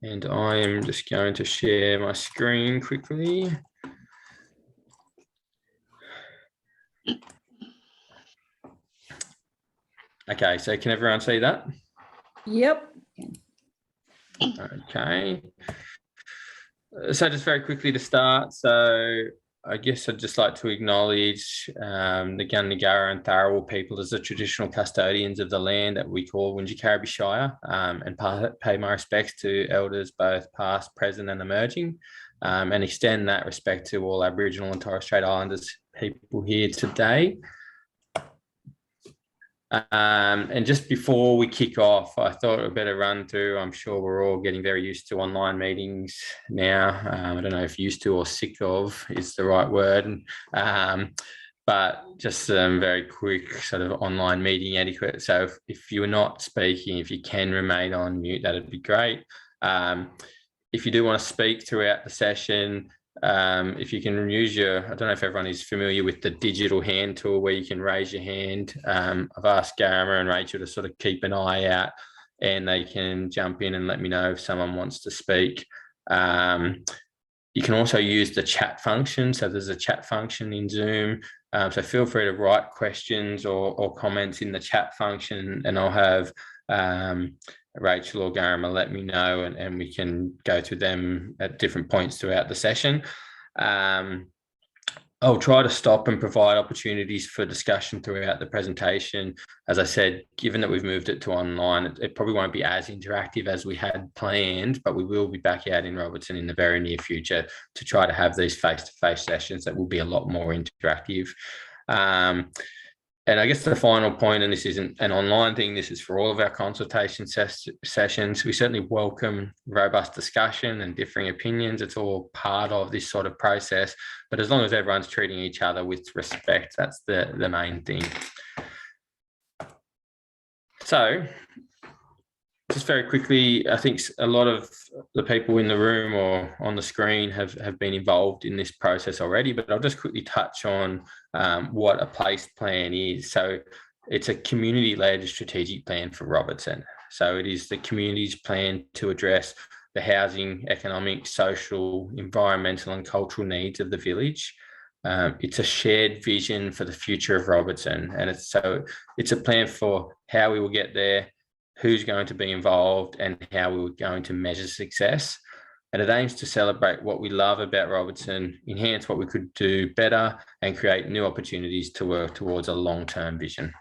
And I am just going to share my screen quickly. Okay, so can everyone see that? Yep. Okay. So just very quickly to start, so I guess I'd just like to acknowledge the Gundungurra and Tharawal people as the traditional custodians of the land that we call Wingecarriby Shire, and pay my respects to elders both past, present and emerging, and extend that respect to all Aboriginal and Torres Strait Islanders people here today. And just before we kick off, I thought I'd better run through. I'm sure we're all getting very used to online meetings now. I don't know if used to or sick of is the right word, but just some very quick sort of online meeting etiquette. So if you're not speaking, if you can remain on mute, that'd be great. If you do want to speak throughout the session, if you can use your, I don't know if everyone is familiar with the digital hand tool where you can raise your hand. I've asked Garma and Rachel to sort of keep an eye out and they can jump in and let me know if someone wants to speak. You can also use the chat function. So there's a chat function in Zoom. So feel free to write questions or comments in the chat function and I'll have Rachel or Garma let me know and we can go to them at different points throughout the session. I'll try to stop and provide opportunities for discussion throughout the presentation. As I said, given that we've moved it to online, it probably won't be as interactive as we had planned, but we will be back out in Robertson in the very near future to try to have these face-to-face sessions that will be a lot more interactive. And I guess the final point, and this isn't an online thing, this is for all of our consultation sessions. We certainly welcome robust discussion and differing opinions. It's all part of this sort of process. But as long as everyone's treating each other with respect, that's the main thing. So just very quickly, I think a lot of the people in the room or on the screen have been involved in this process already, but I'll just quickly touch on what a place plan is. So it's a community-led strategic plan for Robertson. So it is the community's plan to address the housing, economic, social, environmental and cultural needs of the village. It's a shared vision for the future of Robertson. And it's a plan for how we will get there, who's going to be involved and how we're going to measure success. And it aims to celebrate what we love about Robertson, enhance what we could do better and create new opportunities to work towards a long-term vision.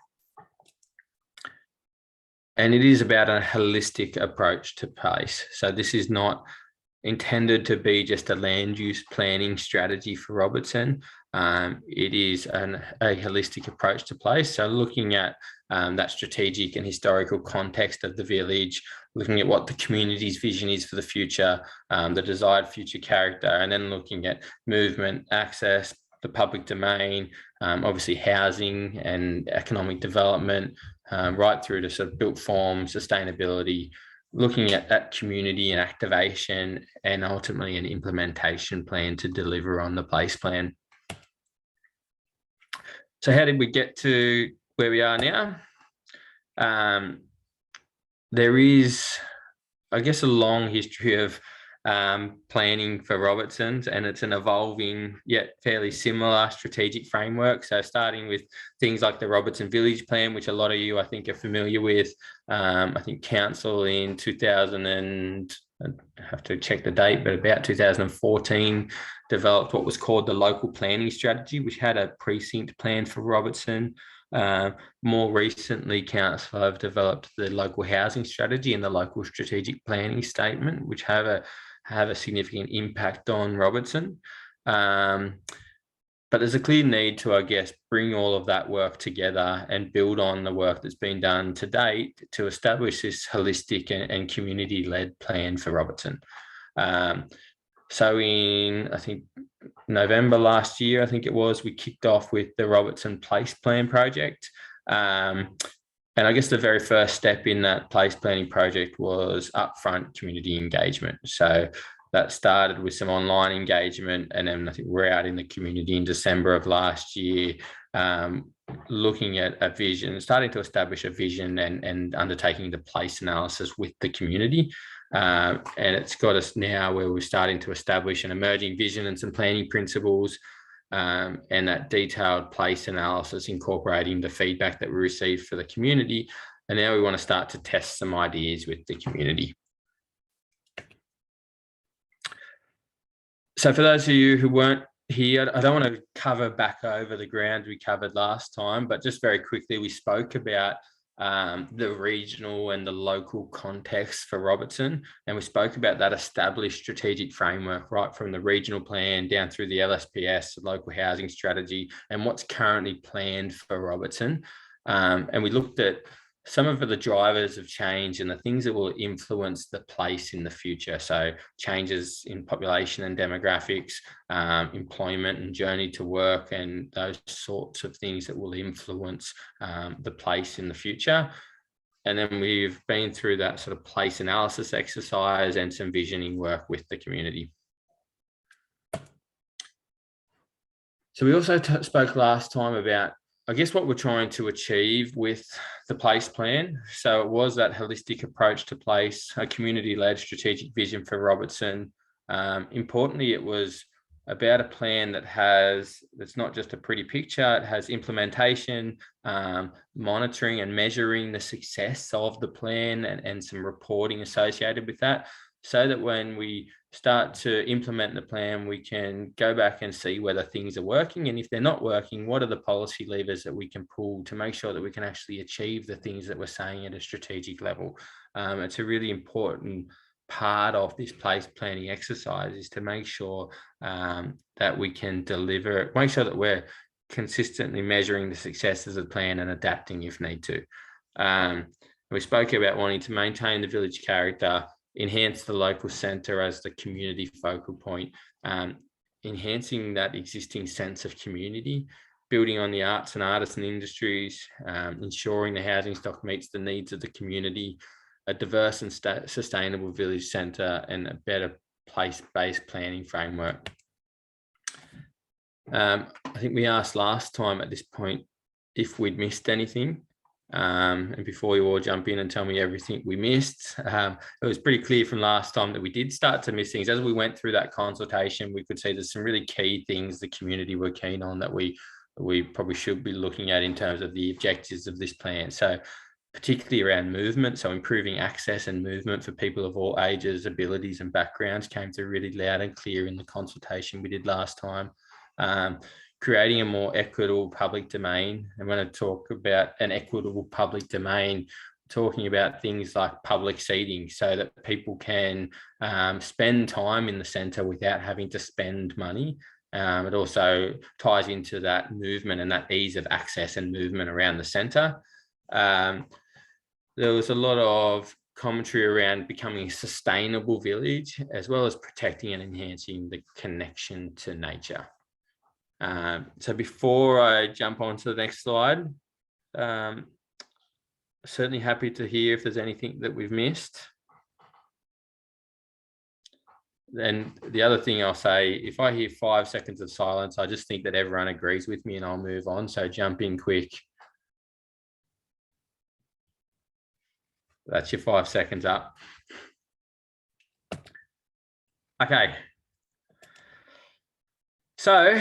And it is about a holistic approach to place. So this is not intended to be just a land use planning strategy for Robertson. It is a holistic approach to place. So looking at that strategic and historical context of the village, looking at what the community's vision is for the future, the desired future character, and then looking at movement, access, the public domain, obviously housing and economic development, right through to sort of built form, sustainability, looking at that community and activation and ultimately an implementation plan to deliver on the place plan. So how did we get to where we are now? There is, I guess, a long history of planning for Robertson's, and it's an evolving yet fairly similar strategic framework. So starting with things like the Robertson Village Plan, which a lot of you I think are familiar with. I think council in 2000 and I have to check the date, but about 2014 developed what was called the local planning strategy, which had a precinct plan for Robertson. More recently, council have developed the local housing strategy and the local strategic planning statement, which have a significant impact on Robertson. But there's a clear need to, I guess, bring all of that work together and build on the work that's been done to date to establish this holistic and community-led plan for Robertson. So in, I think, November last year, I think it was, we kicked off with the Robertson Place Plan project. And I guess the very first step in that place planning project was upfront community engagement. So that started with some online engagement, and then I think we're out in the community in December of last year looking at a vision, starting to establish a vision and undertaking the place analysis with the community. And it's got us now where we're starting to establish an emerging vision and some planning principles, and that detailed place analysis incorporating the feedback that we received for the community. And now we want to start to test some ideas with the community. So for those of you who weren't here, I don't want to cover back over the ground we covered last time, but just very quickly, we spoke about the regional and the local context for Robertson, and we spoke about that established strategic framework right from the regional plan down through the LSPS, the local housing strategy, and what's currently planned for Robertson. And we looked at some of the drivers of change and the things that will influence the place in the future. So changes in population and demographics, employment and journey to work, and those sorts of things that will influence the place in the future. And then we've been through that sort of place analysis exercise and some visioning work with the community. So we also spoke last time about, I guess, what we're trying to achieve with the place plan. So it was that holistic approach to place, a community-led strategic vision for Robertson. Importantly, it was about a plan that's not just a pretty picture, it has implementation, monitoring and measuring the success of the plan and some reporting associated with that, so that when we start to implement the plan, we can go back and see whether things are working. And if they're not working, what are the policy levers that we can pull to make sure that we can actually achieve the things that we're saying at a strategic level. It's a really important part of this place planning exercise, is to make sure that we can deliver, make sure that we're consistently measuring the successes of the plan and adapting if need to. We spoke about wanting to maintain the village character, enhance the local centre as the community focal point, enhancing that existing sense of community, building on the arts and artisan industries, ensuring the housing stock meets the needs of the community, a diverse and sustainable village centre, and a better place-based planning framework. I think we asked last time at this point if we'd missed anything. And before you all jump in and tell me everything we missed, it was pretty clear from last time that we did start to miss things. As we went through that consultation, we could see there's some really key things the community were keen on that we probably should be looking at in terms of the objectives of this plan. So particularly around movement, so improving access and movement for people of all ages, abilities and backgrounds came through really loud and clear in the consultation we did last time. Creating a more equitable public domain. And when I talk about an equitable public domain, talking about things like public seating, so that people can spend time in the centre without having to spend money. It also ties into that movement and that ease of access and movement around the centre. There was a lot of commentary around becoming a sustainable village, as well as protecting and enhancing the connection to nature. So before I jump on to the next slide, certainly happy to hear if there's anything that we've missed. Then the other thing I'll say, if I hear 5 seconds of silence, I just think that everyone agrees with me and I'll move on. So jump in quick. That's your 5 seconds up. Okay. So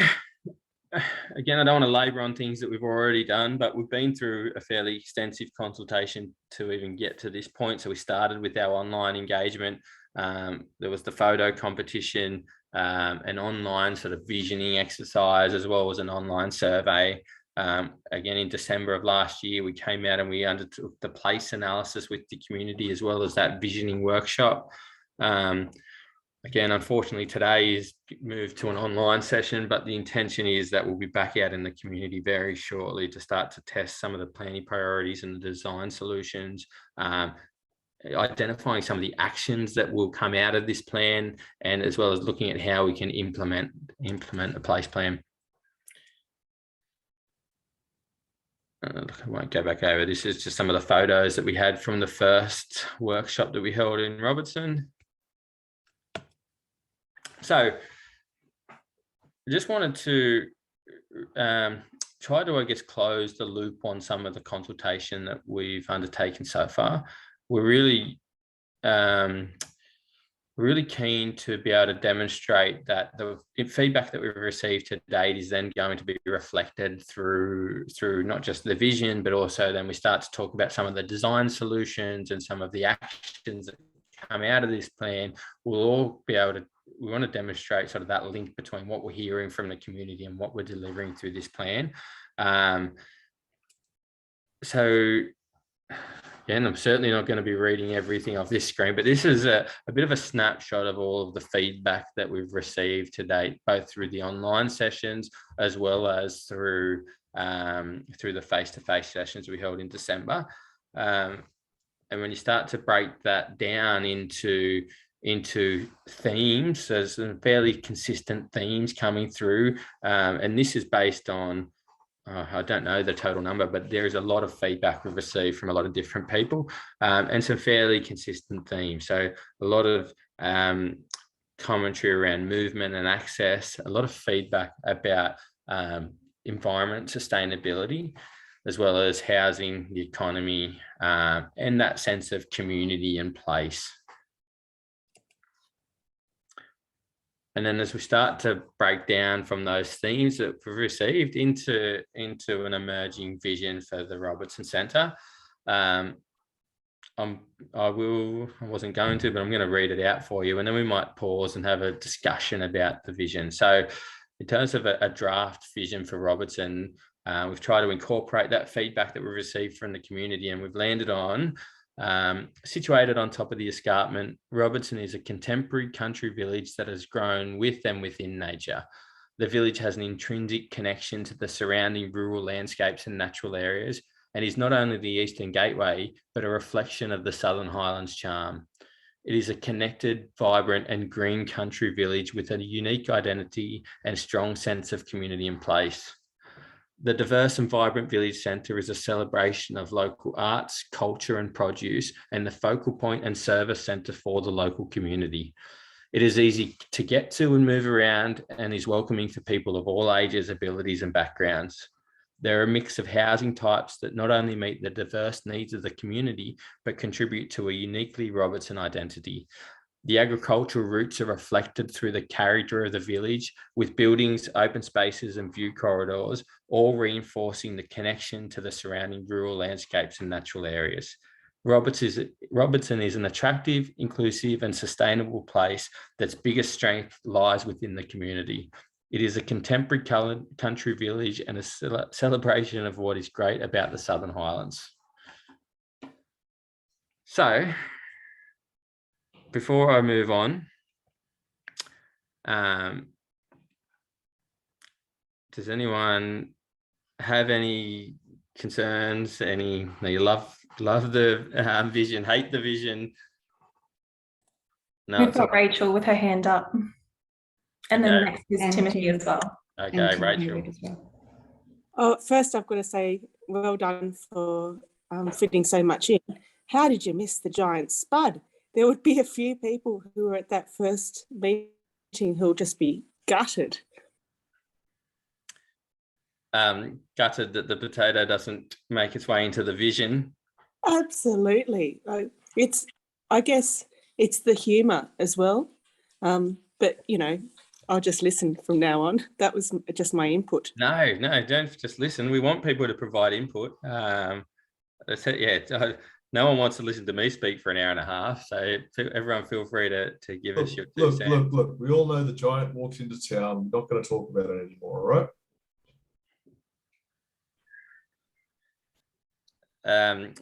again, I don't want to labour on things that we've already done, but we've been through a fairly extensive consultation to even get to this point. So we started with our online engagement. There was the photo competition, an online sort of visioning exercise, as well as an online survey. Again, in December of last year, we came out and we undertook the place analysis with the community, as well as that visioning workshop. Again, unfortunately, today is moved to an online session, but the intention is that we'll be back out in the community very shortly to start to test some of the planning priorities and the design solutions, identifying some of the actions that will come out of this plan, and as well as looking at how we can implement a place plan. I won't go back over. This is just some of the photos that we had from the first workshop that we held in Robertson. So I just wanted to try to, I guess, close the loop on some of the consultation that we've undertaken so far. We're really keen to be able to demonstrate that the feedback that we've received to date is then going to be reflected through not just the vision, but also then we start to talk about some of the design solutions and some of the actions that come out of this plan. We'll all be able to, we want to demonstrate sort of that link between what we're hearing from the community and what we're delivering through this plan. So yeah, and I'm certainly not going to be reading everything off this screen, but this is a bit of a snapshot of all of the feedback that we've received to date, both through the online sessions as well as through the face-to-face sessions we held in December. And when you start to break that down into themes, there's some fairly consistent themes coming through, and this is based on I don't know the total number, but there is a lot of feedback we've received from a lot of different people, and some fairly consistent themes. So a lot of commentary around movement and access, a lot of feedback about environment sustainability, as well as housing, the economy, and that sense of community and place. And then as we start to break down from those themes that we've received into an emerging vision for the Robertson Centre, I wasn't going to, but I'm going to read it out for you, and then we might pause and have a discussion about the vision. So in terms of a draft vision for Robertson, we've tried to incorporate that feedback that we've received from the community, and we've landed on situated on top of the escarpment. Robertson is a contemporary country village that has grown with and within nature. The village has an intrinsic connection to the surrounding rural landscapes and natural areas, and is not only the Eastern Gateway, but a reflection of the Southern Highlands charm. It is a connected, vibrant and green country village with a unique identity and strong sense of community and place. The diverse and vibrant village centre is a celebration of local arts, culture and produce, and the focal point and service centre for the local community. It is easy to get to and move around, and is welcoming for people of all ages, abilities and backgrounds. There are a mix of housing types that not only meet the diverse needs of the community, but contribute to a uniquely Robertson identity. The agricultural roots are reflected through the character of the village, with buildings, open spaces and view corridors, all reinforcing the connection to the surrounding rural landscapes and natural areas. Robertson is an attractive, inclusive and sustainable place that's biggest strength lies within the community. It is a contemporary country village and a celebration of what is great about the Southern Highlands. So, before I move on, does anyone have any concerns? You love the vision, hate the vision? No, we've got Rachel with her hand up, and then next is Timothy as well. Okay, Rachel. Oh, first I've got to say well done for fitting so much in. How did you miss the giant spud? There would be a few people who were at that first meeting who'll just be gutted. Gutted that the potato doesn't make its way into the vision. Absolutely. I guess it's the humour as well. But, you know, I'll just listen from now on. That was just my input. No, don't just listen. We want people to provide input. No one wants to listen to me speak for an hour and a half, so everyone feel free to give us your 2 cents. Look, we all know the giant walks into town. We're not going to talk about it anymore, all right?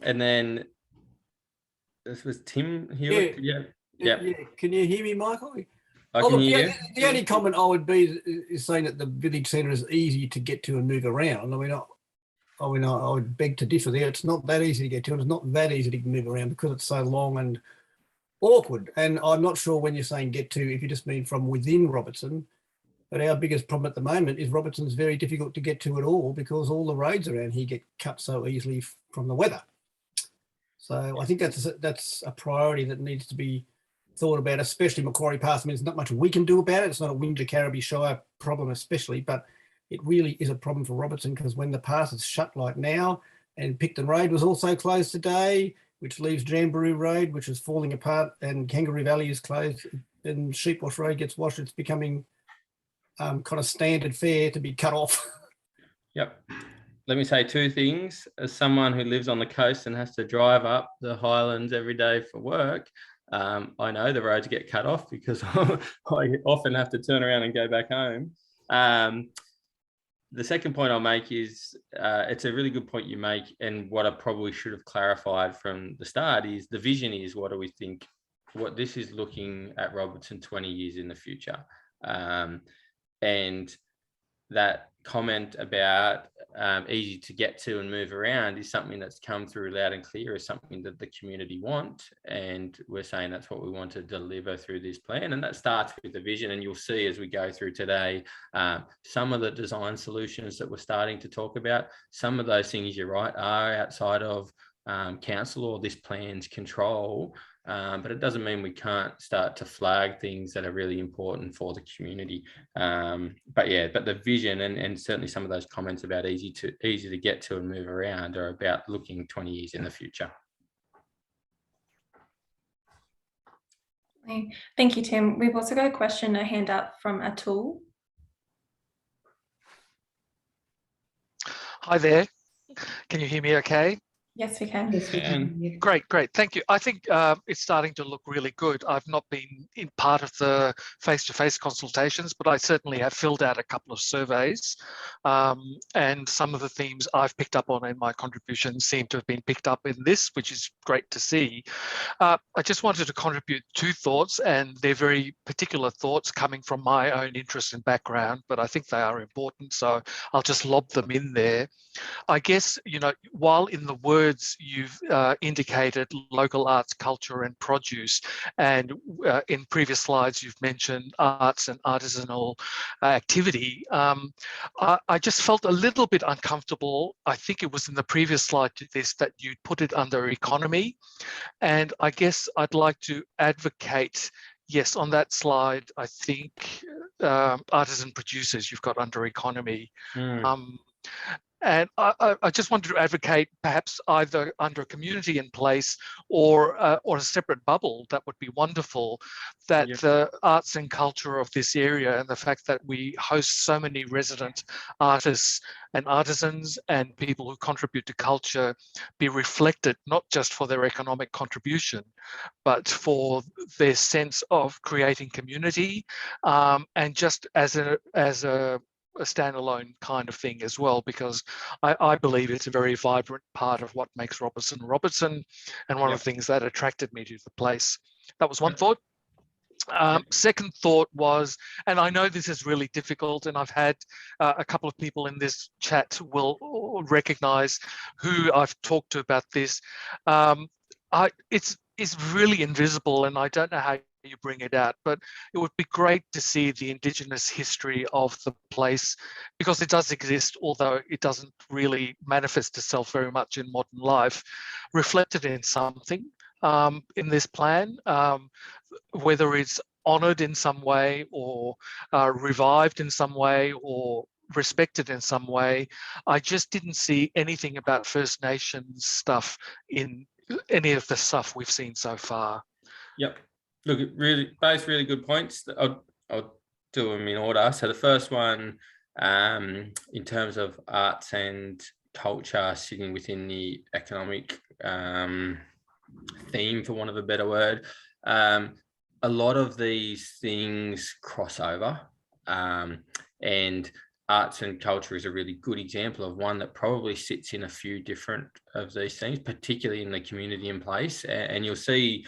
And then this was Tim Hewitt. Yeah. Can you hear me, Michael? I can hear you. The only comment I would be is saying that the village centre is easy to get to and move around. I would beg to differ there. It's not that easy to get to, and it's not that easy to move around because it's so long and awkward. And I'm not sure when you're saying get to, if you just mean from within Robertson. But our biggest problem at the moment is Robertson's very difficult to get to at all because all the roads around here get cut so easily from the weather. So I think that's a priority that needs to be thought about, especially Macquarie Pass. I mean, there's not much we can do about it. It's not a Windsor Carriby Shire problem especially, but it really is a problem for Robertson, because when the pass is shut like now, and Picton Road was also closed today, which leaves Jamboree Road, which is falling apart, and Kangaroo Valley is closed, and Sheepwash Road gets washed. It's becoming kind of standard fare to be cut off. Yep. Let me say two things. As someone who lives on the coast and has to drive up the Highlands every day for work, I know the roads get cut off because I often have to turn around and go back home. The second point I'll make is it's a really good point you make, and what I probably should have clarified from the start is the vision is, what do we think, what this is looking at Robertson 20 years in the future. And that comment about easy to get to and move around is something that's come through loud and clear, is something that the community want, and we're saying that's what we want to deliver through this plan. And that starts with the vision, and you'll see as we go through today some of the design solutions that we're starting to talk about. Some of those things, you're right, are outside of council or this plan's control, but it doesn't mean we can't start to flag things that are really important for the community. But the vision and certainly some of those comments about easy to get to and move around are about looking 20 years in the future. Thank you, Tim. We've also got a hand up from Atul. Hi there. Can you hear me okay? Yes, we can. Yes, we can. Great. Thank you. I think it's starting to look really good. I've not been in part of the face-to-face consultations, but I certainly have filled out a couple of surveys. And some of the themes I've picked up on in my contributions seem to have been picked up in this, which is great to see. I just wanted to contribute two thoughts, and they're very particular thoughts coming from my own interest and background, but I think they are important, so I'll just lob them in there. I guess, while in the words you've indicated local arts, culture and produce, and in previous slides you've mentioned arts and artisanal activity, I just felt a little bit uncomfortable. I think it was in the previous slide to this that you put it under economy, and I guess I'd like to advocate, yes, on that slide, I think artisan producers you've got under economy. And I just wanted to advocate perhaps either under a community in place or a separate bubble. That would be wonderful, that the arts and culture of this area and the fact that we host so many resident artists and artisans and people who contribute to culture be reflected, not just for their economic contribution, but for their sense of creating community, and just as a standalone kind of thing as well, because I believe it's a very vibrant part of what makes Robertson, and one of the things that attracted me to the place. That was one thought. Second thought was, and I know this is really difficult, and I've had a couple of people in this chat will recognize who I've talked to about this. It's really invisible, and I don't know how you bring it out, but it would be great to see the Indigenous history of the place, because it does exist, although it doesn't really manifest itself very much in modern life, reflected in something in this plan, whether it's honoured in some way or revived in some way or respected in some way. I just didn't see anything about First Nations stuff in any of the stuff we've seen so far. Yep. Look, both really good points. I'll do them in order. So the first one, in terms of arts and culture sitting within the economic theme, for want of a better word, a lot of these things cross over, and arts and culture is a really good example of one that probably sits in a few different of these things, particularly in the community in place. And you'll see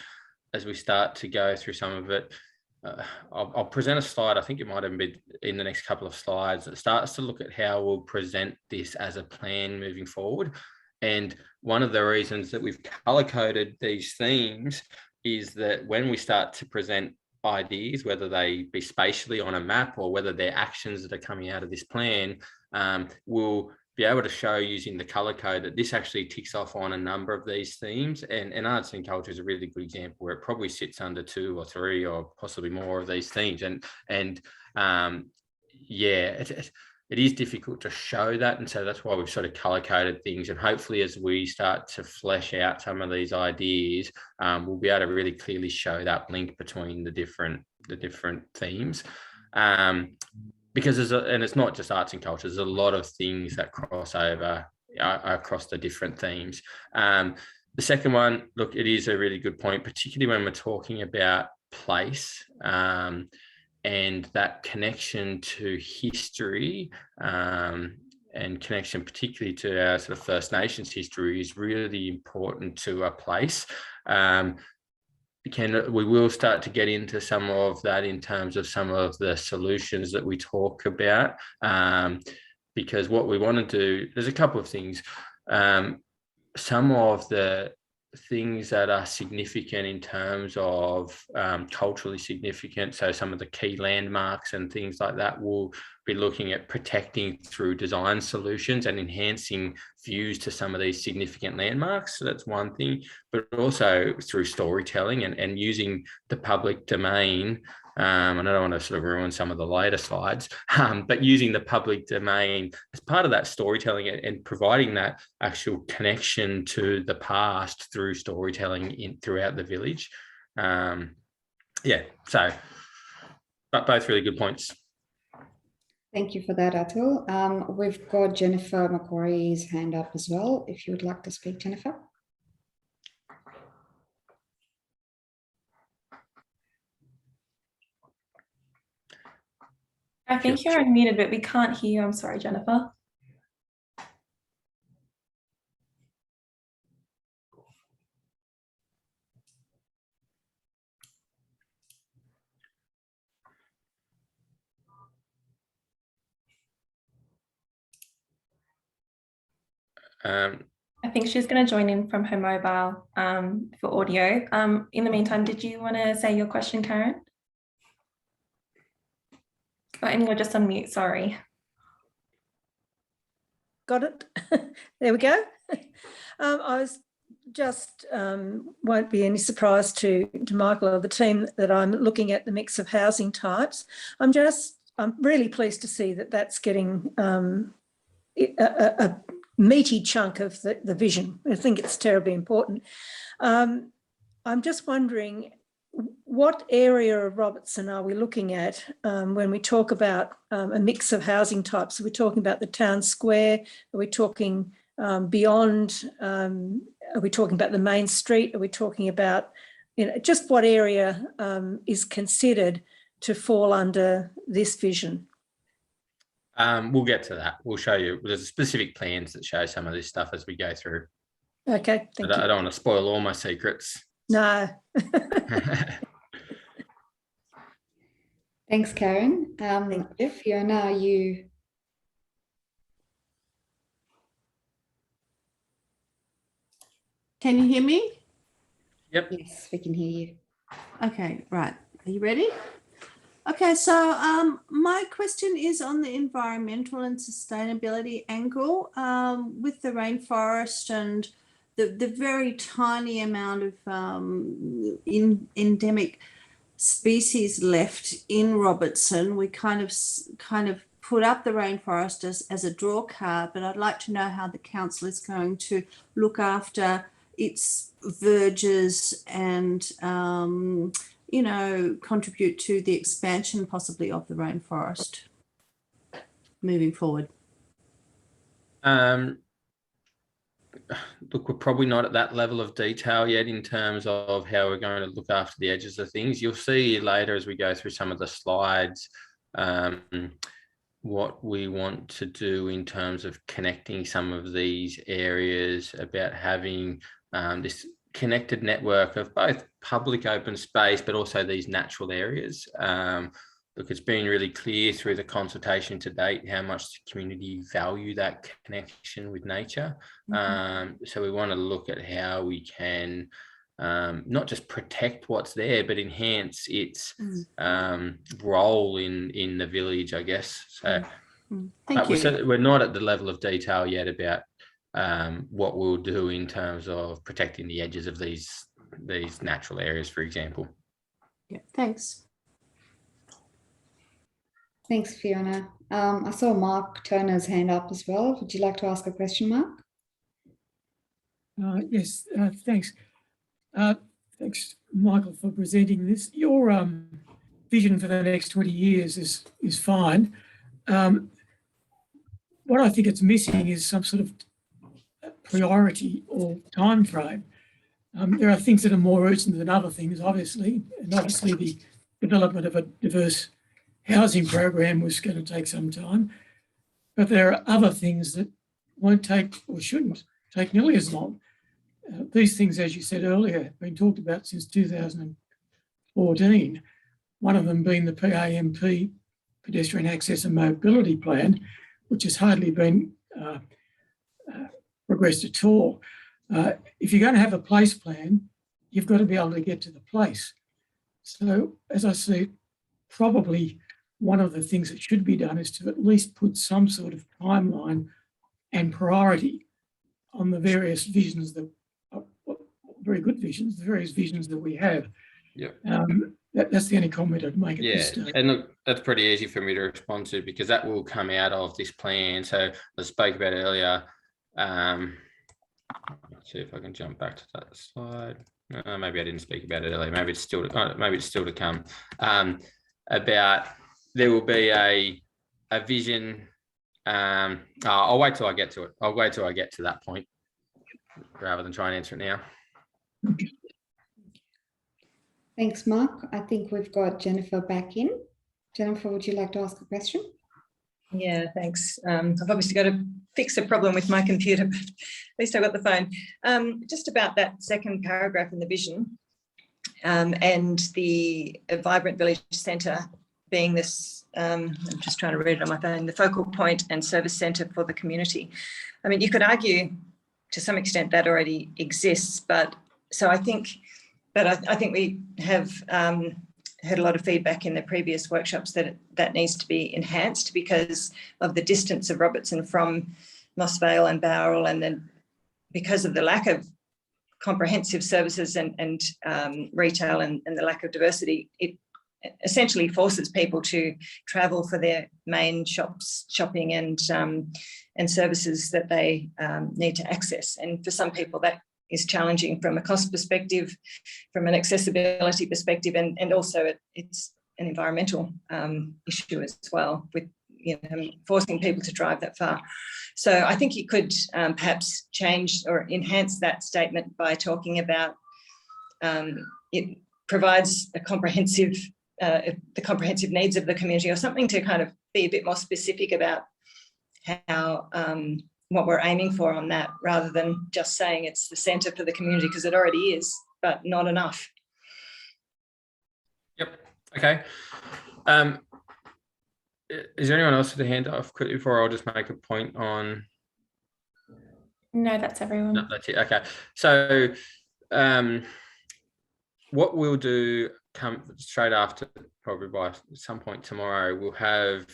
as we start to go through some of it, I'll present a slide. I think it might have been in the next couple of slides that starts to look at how we'll present this as a plan moving forward. And one of the reasons that we've color-coded these themes is that when we start to present ideas, whether they be spatially on a map or whether they're actions that are coming out of this plan, we'll be able to show using the color code that this actually ticks off on a number of these themes, and arts and culture is a really good example where it probably sits under 2 or 3 or possibly more of these themes. it is difficult to show that. And so that's why we've sort of color coded things. And hopefully as we start to flesh out some of these ideas, we'll be able to really clearly show that link between the different themes. Because and it's not just arts and culture, there's a lot of things that cross over across the different themes. The second one, look, it is a really good point, particularly when we're talking about place, and that connection to history, and connection particularly to our sort of First Nations history is really important to a place. We will start to get into some of that in terms of some of the solutions that we talk about, because what we want to do, there's a couple of things. Some of the things that are significant in terms of culturally significant, so some of the key landmarks and things like that, we'll be looking at protecting through design solutions and enhancing views to some of these significant landmarks. So that's one thing, but also through storytelling and using the public domain. And I don't want to sort of ruin some of the later slides, but using the public domain as part of that storytelling and providing that actual connection to the past through storytelling throughout the village. Yeah, so but both really good points. Thank you for that, Atul. We've got Jennifer Macquarie's hand up as well. If you would like to speak, Jennifer. I think you're unmuted, but we can't hear you. I'm sorry, Jennifer. I think she's going to join in from her mobile for audio. In the meantime, did you want to say your question, Karen? Oh, and you're just on mute, sorry. Got it. There we go. I was just, won't be any surprise to Michael or the team that I'm looking at the mix of housing types. I'm really pleased to see that that's getting a meaty chunk of the vision. I think it's terribly important. I'm just wondering, what area of Robertson are we looking at when we talk about a mix of housing types? Are we talking about the town square? Are we talking beyond? Are we talking about the main street? Are we talking about, just what area is considered to fall under this vision? We'll get to that. We'll show you. There's specific plans that show some of this stuff as we go through. Okay, thank you. I don't want to spoil all my secrets. No. Thanks, Karen. Thank you. Fiona, you. Can you hear me? Yep. Yes, we can hear you. Okay, right. Are you ready? Okay, so my question is on the environmental and sustainability angle with the rainforest and the very tiny amount of endemic species left in Robertson. We kind of put up the rainforest as a draw card, but I'd like to know how the council is going to look after its verges and contribute to the expansion possibly of the rainforest moving forward. Look, we're probably not at that level of detail yet in terms of how we're going to look after the edges of things. You'll see later as we go through some of the slides what we want to do in terms of connecting some of these areas, about having this connected network of both public open space, but also these natural areas. Look, it's been really clear through the consultation to date how much the community value that connection with nature. So we want to look at how we can not just protect what's there, but enhance its role in the village, I guess. So Thank you. we're not at the level of detail yet about what we'll do in terms of protecting the edges of these natural areas, for example. Yeah, thanks. Thanks, Fiona. I saw Mark Turner's hand up as well. Would you like to ask a question, Mark? Yes, thanks. Thanks, Michael, for presenting this. Your vision for the next 20 years is fine. What I think it's missing is some sort of priority or time frame. There are things that are more urgent than other things, obviously, and obviously the development of a diverse housing program was going to take some time, but there are other things that won't take or shouldn't take nearly as long. These things, as you said earlier, have been talked about since 2014, one of them being the PAMP, Pedestrian Access and Mobility Plan, which has hardly been progressed at all. If you're going to have a place plan, you've got to be able to get to the place. So as I see, probably one of the things that should be done is to at least put some sort of timeline and priority on the various visions that are very good visions, the various visions that we have. Yeah. That's the only comment I'd make at this stage. And look, that's pretty easy for me to respond to because that will come out of this plan. So I spoke about earlier. Let's see if I can jump back to that slide. Maybe I didn't speak about it earlier. Maybe it's still to come. About there will be a vision. I'll wait till I get to it. I'll wait till I get to that point rather than try and answer it now. Thanks, Mark. I think we've got Jennifer back in. Jennifer, would you like to ask a question? Yeah, thanks. I've obviously got to fix a problem with my computer, but at least I've got the phone. Just about that second paragraph in the vision and the vibrant village centre being this, I'm just trying to read it on my phone, the focal point and service centre for the community. I mean, you could argue to some extent that already exists, but so I think we have heard a lot of feedback in the previous workshops that needs to be enhanced because of the distance of Robertson from Moss Vale and Bowral, and then because of the lack of comprehensive services and retail and the lack of diversity, it essentially forces people to travel for their main shopping and services that they need to access. And for some people that is challenging from a cost perspective, from an accessibility perspective, and also it's an environmental issue as well, with forcing people to drive that far. So I think you could perhaps change or enhance that statement by talking about it provides a comprehensive the comprehensive needs of the community, or something to kind of be a bit more specific about how what we're aiming for on that, rather than just saying it's the centre for the community, because it already is, but not enough. Yep. Okay. Is there anyone else with a hand up quickly before I'll just make a point on? No, that's everyone. No, that's it. Okay. So what we'll do come straight after, probably by some point tomorrow, we'll have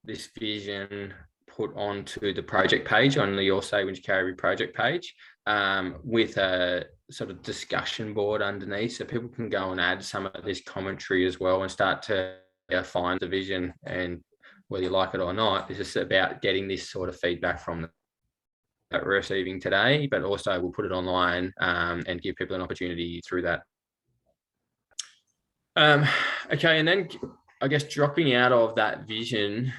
this vision put onto the project page on the Your Say Winch Carry project page with a sort of discussion board underneath, so people can go and add some of this commentary as well and start to find the vision, and whether you like it or not, it's just about getting this sort of feedback from that we're receiving today, but also we'll put it online and give people an opportunity through that. Okay, and then I guess dropping out of that vision,